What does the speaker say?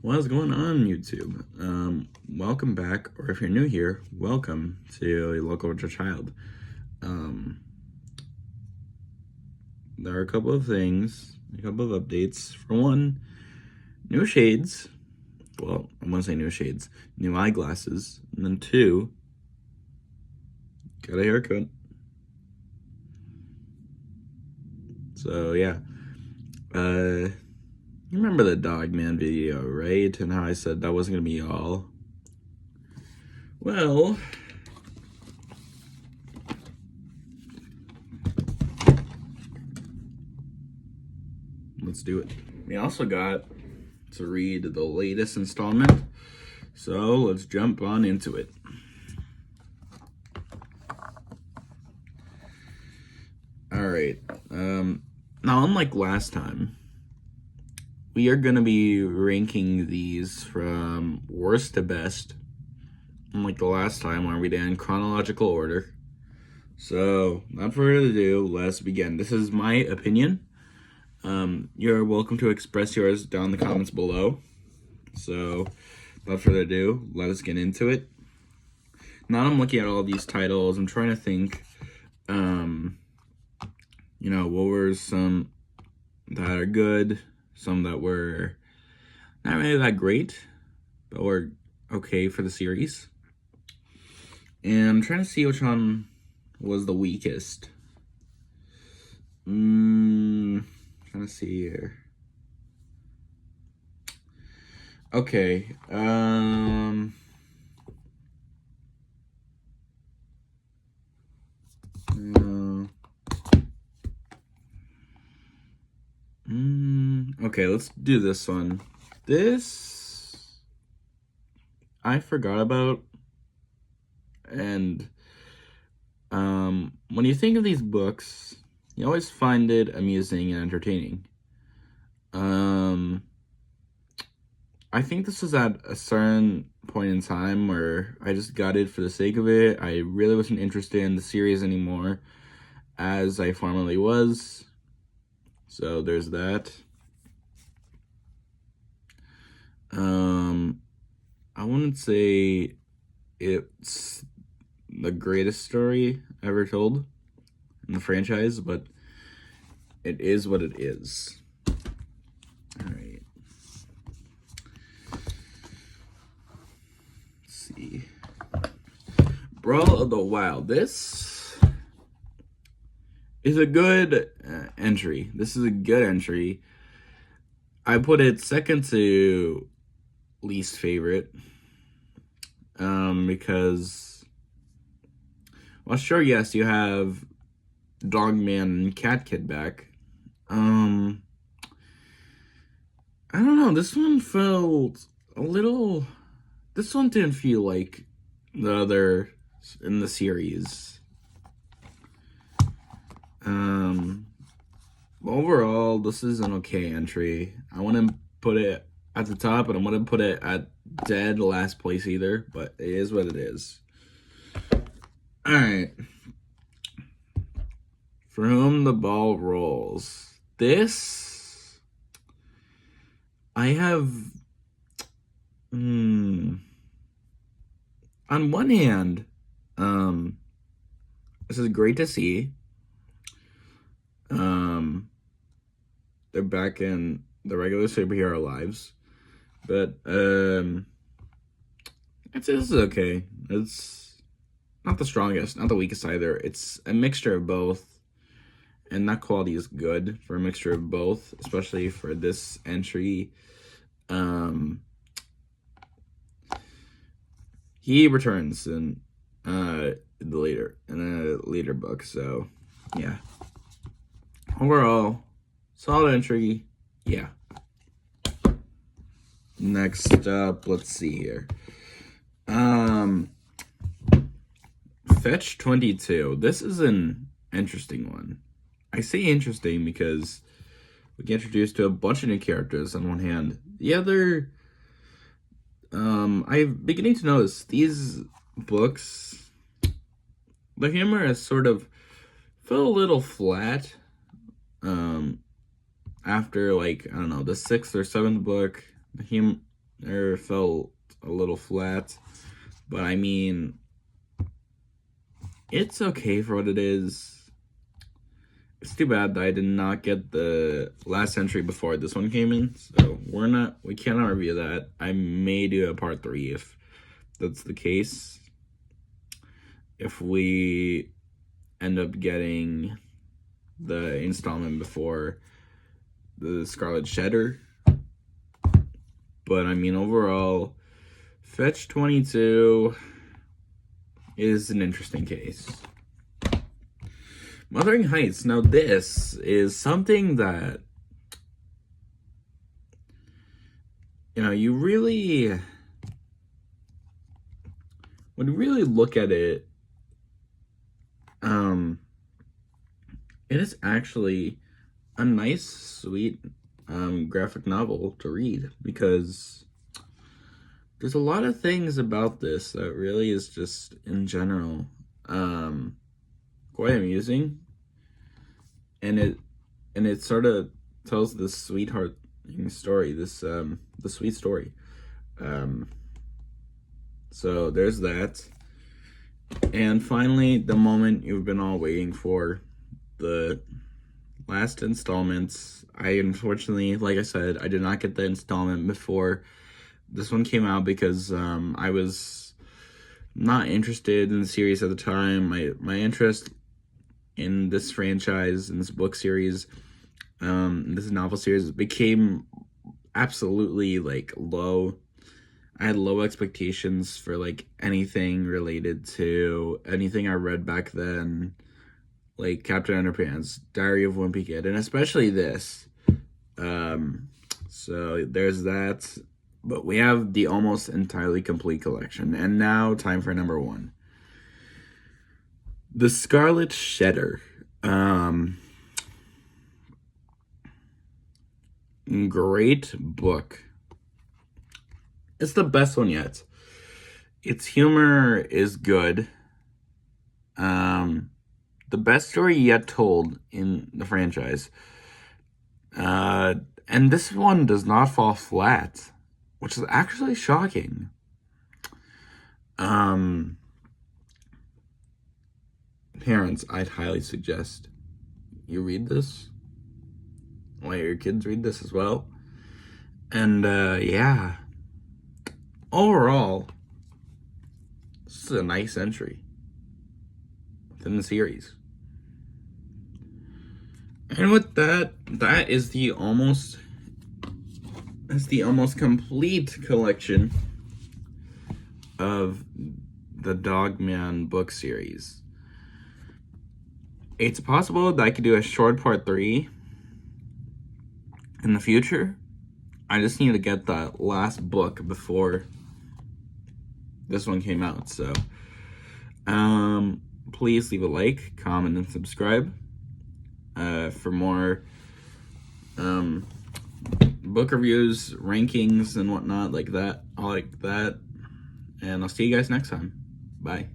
What's going on, YouTube? Welcome back, or if you're new here, welcome to a local Richard Child. There are a couple of things, a couple of updates. For one, new shades. Well, I want to say new shades, new eyeglasses. And then two, got a haircut. So yeah, you remember the Dogman video, right? And how I said that wasn't gonna be all. Well, let's do it. We also got to read the latest installment, so let's jump on into it. Alright, now unlike last time, we are going to be ranking these from worst to best, unlike the last time where we did in chronological order. So, not further ado, let's begin. This is my opinion. You're welcome to express yours down in the comments below. So, without further ado, let us get into it. Now I'm looking at all these titles, I'm trying to think, what were some that are good, some that were not really that great, but were okay for the series. And I'm trying to see which one was the weakest. Trying to see here. Okay, okay, let's do this one. This I forgot about, and when you think of these books, you always find it amusing and entertaining. I think this was at a certain point in time where I just got it for the sake of it. I really wasn't interested in the series anymore, as I formerly was. So there's that. I wouldn't say it's the greatest story ever told in the franchise, but it is what it is. All right. Let's see. Brawl of the Wild. This is a good entry. This is a good entry. I put it second to least favorite, because, well, sure, yes, you have Dogman and Cat Kid back. I don't know, this one felt a little, this one didn't feel like the other in the series. Overall, this is an okay entry. I wouldn't put it at the top, and I wouldn't put it at dead last place either, but it is what it is. Alright. For Whom the Ball Rolls. This, I have, on one hand, this is great to see. They're back in the regular superhero lives, but this is okay. It's not the strongest, not the weakest either. It's a mixture of both, and that quality is good for a mixture of both, especially for this entry. He returns in a later book, so yeah. Overall, solid entry, yeah. Next up, let's see here. Fetch 22. This is an interesting one. I say interesting because we get introduced to a bunch of new characters on one hand. The other, I'm beginning to notice these books, the humor has sort of felt a little flat. After, like, I don't know, the 6th or 7th book, or felt a little flat. But I mean, it's okay for what it is. It's too bad that I did not get the last entry before this one came in. So we cannot review that. I may do a part 3 if that's the case. If we end up getting the installment before the Scarlet Shedder. But I mean, overall, Fetch 22 is an interesting case. Wuthering Heights. Now this is something that, you really, when you really look at it, it is actually a nice, sweet graphic novel to read, because there's a lot of things about this that really is just, in general, quite amusing, and it sort of tells this sweetheart story, the sweet story. So there's that. And finally, the moment you've been all waiting for, the last installments. I unfortunately, like I said, I did not get the installment before this one came out because I was not interested in the series at the time. My interest in this franchise, in this book series, this novel series, became absolutely low. I had low expectations for anything related to anything I read back then, like Captain Underpants, Diary of Wimpy Kid, and especially this. So there's that. But we have the almost entirely complete collection. And now, time for number 1. The Scarlet Shedder. Great book. It's the best one yet. Its humor is good. The best story yet told in the franchise. And this one does not fall flat, which is actually shocking. Parents, I'd highly suggest you read this. Let your kids read this as well. And yeah, overall, this is a nice entry within the series. And with that is the almost complete collection of the Dogman book series. It's possible that I could do a short part 3 in the future. I just need to get that last book before this one came out. So, please leave a like, comment, and subscribe for more book reviews, rankings, and whatnot like that. And I'll see you guys next time. Bye.